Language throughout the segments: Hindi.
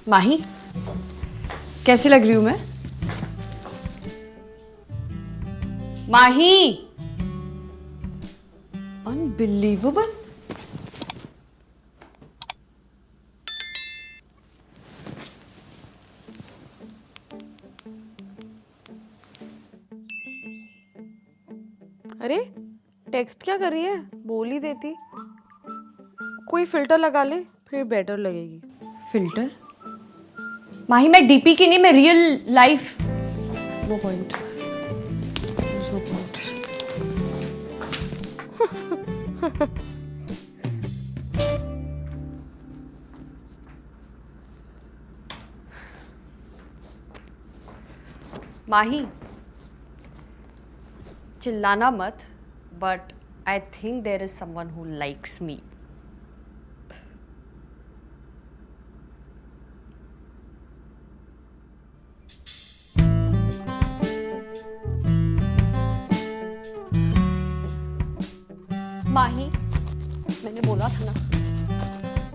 माही, कैसी लग रही हूं मैं? माही, अनबिलीवेबल। अरे टेक्स्ट क्या कर रही है? बोल ही देती। कोई फिल्टर लगा ले, फिर बेटर लगेगी। फिल्टर? माही, मैं डीपी की नहीं, मैं real life. No point. No point. Mahi, चिल्लाना मत, but I think there is someone who likes me. Mahi, मैंने बोला था ना,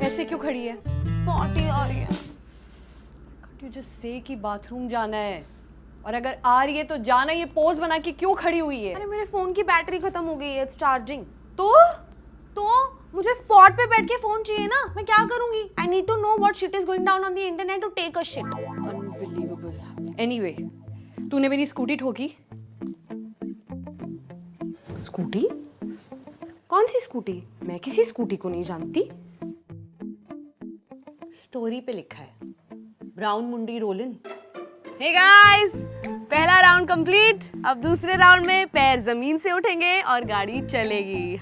ऐसे क्यों खड़ी है? पॉटी आ रही है। Can't you just say कि बाथरूम जाना है? और अगर आ रही है तो जाना, ये पोज बना के क्यों खड़ी हुई है? अरे मेरे फोन की बैटरी खत्म हो गई है, इट्स चार्जिंग। तो मुझे स्पॉट पे बैठ के फोन चाहिए ना, मैं क्या करूंगी? I need to know what shit is going down on the internet to take a shit. Unbelievable. Anyway, तूने मेरी स्कूटी ठोकी? स्कूटी? कौन सी स्कूटी? मैं किसी स्कूटी को नहीं जानती। स्टोरी पे लिखा है, ब्राउन मुंडी रोलिन। हे गाइस, पहला राउंड कंप्लीट। अब दूसरे राउंड में पैर जमीन से उठेंगे और गाड़ी चलेगी।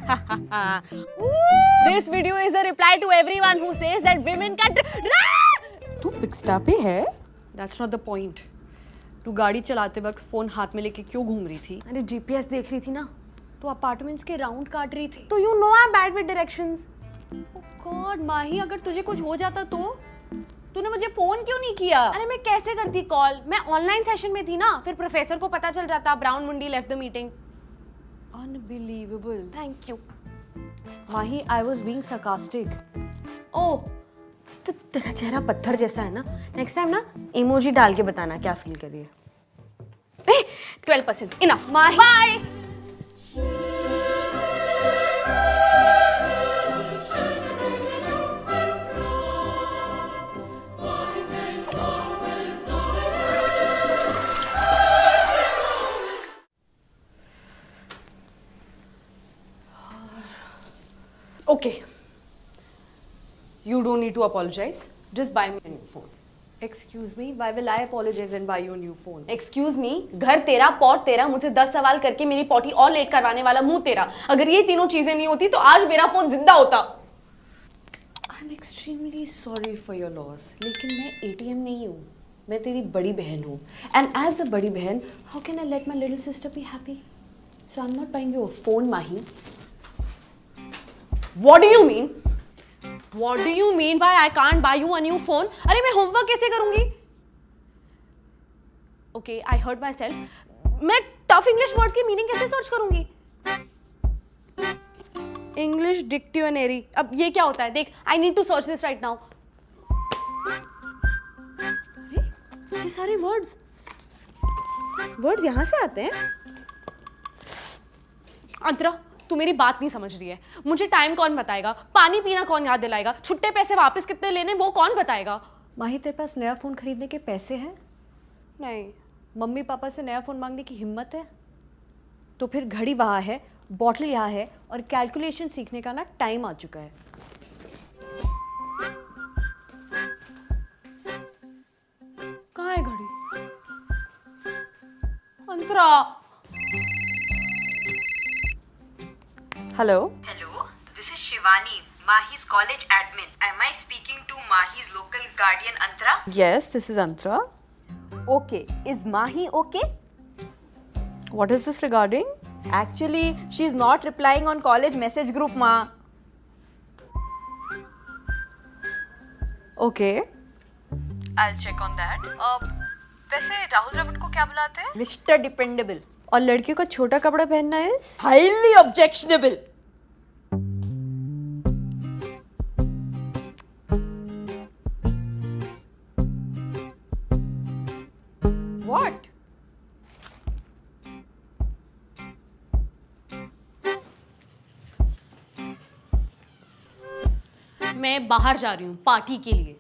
This video is a reply to everyone who says that women can. तू पिक्स्टा पे है? That's not the point. तू गाड़ी चलाते वक्त फोन हाथ में लेके क्यों घूम रही थी? अरे जीपीएस देख रही थी ना। तो अपार्टमेंट्स के राउंड काट रही थी। तो you know I am bad with directions. Oh god Mahi, अगर तुझे कुछ हो जाता तो? तूने मुझे फोन क्यों नहीं किया? अरे मैं कैसे करती कॉल? मैं ऑनलाइन सेशन में थी ना, फिर प्रोफेसर को पता चल जाता ब्राउन मुंडी left the meeting. Unbelievable. Thank you. Mahi, I was being sarcastic। ओह, तो तेरा चेहरा पत्थर जैसा है ना। नेक्स्ट टाइम ना इमोजी डाल के बताना क्या फील कर रही है। 12% enough. Bye. Okay. You don't need to apologize. Just buy me a new phone. Excuse me, why will I apologize and buy you a new phone? Excuse me, घर तेरा, पॉट तेरा, मुझे 10 सवाल करके मेरी पॉटी और लेट करवाने वाला मुंह तेरा। अगर ये तीनों चीजें नहीं होती तो आज मेरा फोन जिंदा होता। I'm extremely sorry for your loss. लेकिन मैं ATM नहीं हूँ, मैं तेरी बड़ी बहन हूँ. And as a बड़ी बहन, how can I let my little sister be happy? So I'm not buying you a phone, Mahi. What do you mean? What do you mean by I can't buy you a new phone? अरे मैं होमवर्क कैसे करूंगी? Okay, I heard myself. मैं टफ इंग्लिश वर्ड्स की मीनिंग कैसे सर्च करूंगी? English dictionary. अब ये क्या होता है? देख, I need to search this right now. अरे ये सारे वर्ड्स यहाँ से आते हैं? अंतरा, तू मेरी बात नहीं समझ रही है। मुझे टाइम कौन बताएगा? पानी पीना कौन याद दिलाएगा? छुट्टे पैसे वापस कितने लेने वो कौन बताएगा? माही, तेरे पास नया फोन खरीदने के पैसे हैं? नहीं। मम्मी पापा से नया फोन मांगने की हिम्मत है? तो फिर घड़ी वहाँ है, बॉटल यहाँ है और कैलकुलेशन सीखने का ना टाइम आ चुका है। कहाँ है घड़ी? अंतरा। Hello. Hello, this is Shivani, Mahi's college admin. Am I speaking to Mahi's local guardian Antara? Yes, this is Antara. Okay, is Mahi okay? What is this regarding? Actually, she's not replying on college message group, ma. Okay. I'll check on that. वैसे राहुल द्रविड़ को क्या बुलाते हैं? Mr. Dependable. और लड़कियों का छोटा कपड़ा पहनना है? Highly objectionable. मैं बाहर जा रही हूँ पार्टी के लिए।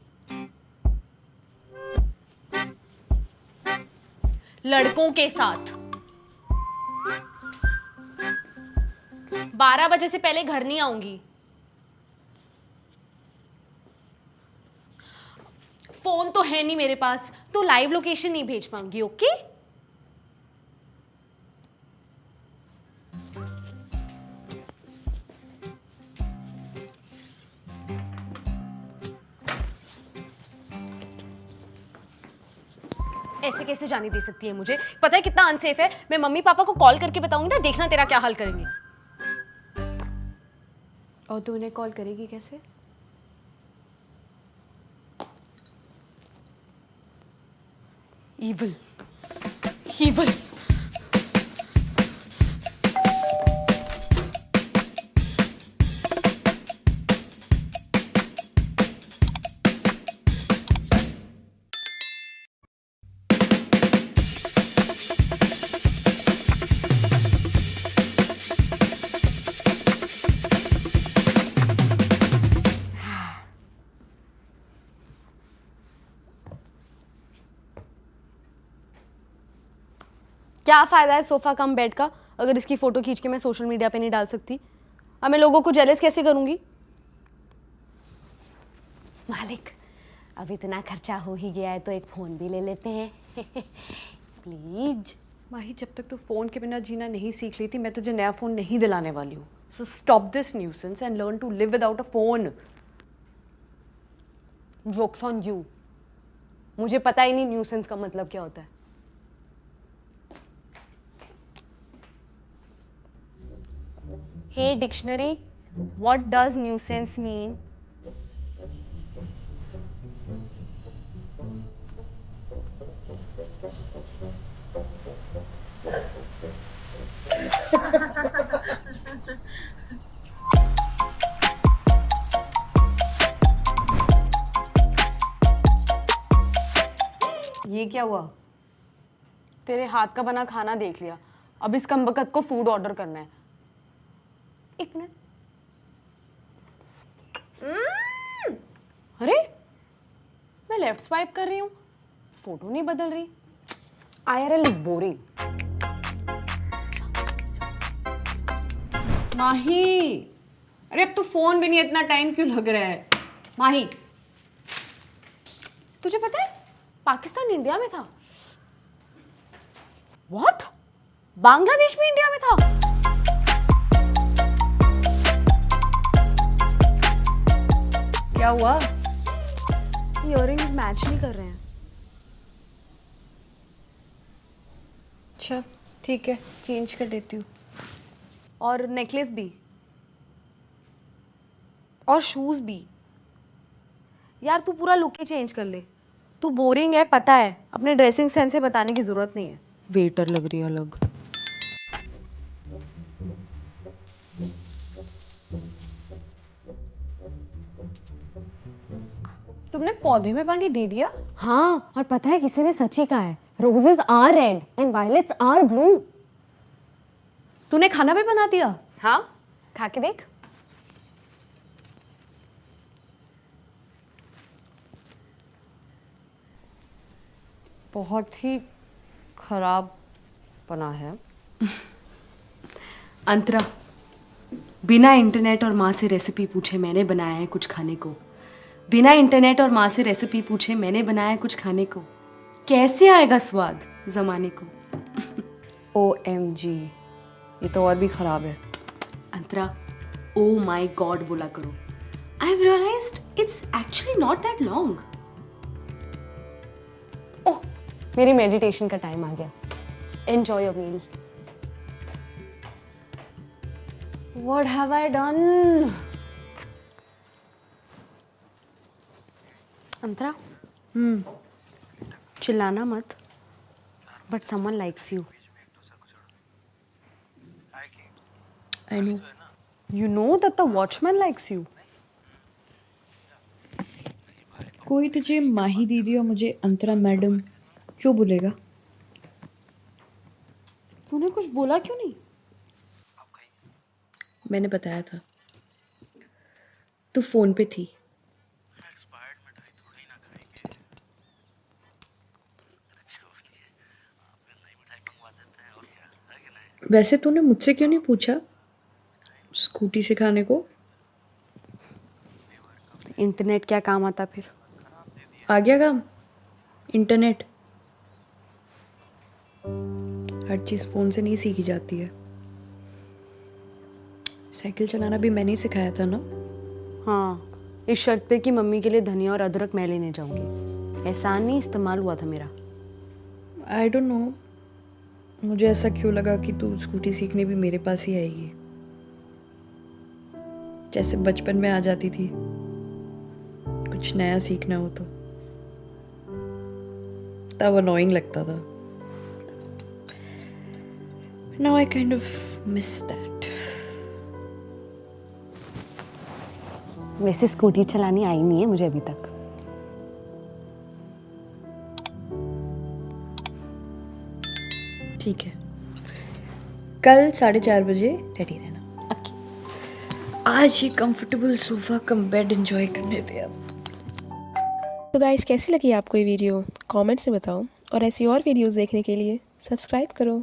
लड़कों के साथ। 12 बजे से पहले घर नहीं आऊंगी। फोन तो है नहीं मेरे पास, तो लाइव लोकेशन नहीं भेज पाऊंगी। ओके? ऐसे कैसे जाने दे सकती है मुझे? पता है कितना अनसेफ है। मैं मम्मी पापा को कॉल करके बताऊंगी ना, देखना तेरा क्या हाल करेंगे। और तू उन्हें कॉल करेगी कैसे? Evil. Evil. क्या फायदा है सोफा कम बेड का अगर इसकी फोटो खींच के मैं सोशल मीडिया पे नहीं डाल सकती? अब मैं लोगों को जेलस कैसे करूंगी? मालिक, अब इतना खर्चा हो ही गया है तो एक फोन भी ले लेते हैं। प्लीज। माही, जब तक तू फोन के बिना जीना नहीं सीख लेती मैं तुझे नया फोन नहीं दिलाने वाली हूँ। So stop this nuisance and learn to live without a phone. Jokes on you. मुझे पता ही नहीं न्यूसेंस का मतलब क्या होता है। Hey dictionary, what does nuisance mean? ये क्या हुआ? तेरे हाथ का बना खाना देख लिया, अब इस कमबख्त को फूड ऑर्डर करना है। एक मिनट। अरे मैं लेफ्ट स्वाइप कर रही हूँ, फोटो नहीं बदल रही। IRL is boring. माही, अरे अब तो फोन भी नहीं, इतना टाइम क्यों लग रहा है? माही, तुझे पता है पाकिस्तान इंडिया में था। व्हाट? बांग्लादेश भी इंडिया में था? क्या हुआ? इयररिंग्स मैच नहीं कर रहे हैं। अच्छा ठीक है, चेंज कर देती हूँ। और नेकलेस भी और शूज भी। यार तू पूरा लुक ही चेंज कर ले। तू बोरिंग है पता है, अपने ड्रेसिंग सेंस से बताने की जरूरत नहीं है। वेटर लग रही है अलग। तुमने पौधे में पानी दे दिया? हाँ, और पता है किसी ने सच ही कहा है, roses are red and violets are blue. तूने खाना भी बना दिया? हाँ, खा के देख। बहुत ही खराब बना है। अंतरा, बिना इंटरनेट और माँ से रेसिपी पूछे मैंने बनाया है कुछ खाने को। बिना इंटरनेट और माँ से रेसिपी पूछे मैंने बनाया है कुछ खाने को। कैसे आएगा स्वाद जमाने को? OMG, ये तो और भी खराब है। अंतरा, ओ माई गॉड बोला करो। I have realized it's actually not that long. Oh, मेरी मेडिटेशन का टाइम आ गया। Enjoy your meal. What have I done? Antara, चिल्लाना मत, but someone likes you. I know. You know that the watchman likes you. कोई तुझे माही दीदी और मुझे अंतरा मैडम क्यों बोलेगा? तूने कुछ बोला क्यों नहीं? मैंने बताया था, तू फोन पे थी वैसे तूने मुझसे क्यों नहीं पूछा स्कूटी सिखाने को? इंटरनेट क्या काम आता फिर? आ गया काम? इंटरनेट हर चीज़ फ़ोन से नहीं सीखी जाती है। साइकिल चलाना भी मैंने ही सिखाया था ना। हाँ, इस शर्त पे कि मम्मी के लिए धनिया और अदरक मैं लेने जाऊंगी। एहसान नहीं इस्तेमाल हुआ था मेरा। आई डोंट नो, मुझे ऐसा क्यों लगा कि तू स्कूटी सीखने भी मेरे पास ही आएगी, जैसे बचपन में आ जाती थी कुछ नया सीखना हो तो। तब अनोइंग लगता था। Now I kind of miss that. वैसे स्कूटी चलानी आई नहीं है मुझे अभी तक। ठीक है, कल 4:30 बजे रेडी रहना। आज ये comfortable sofa cum bed enjoy करने दे अब। तो गाइस कैसी लगी आपको ये वीडियो कमेंट्स में बताओ और ऐसी और वीडियोस देखने के लिए सब्सक्राइब करो।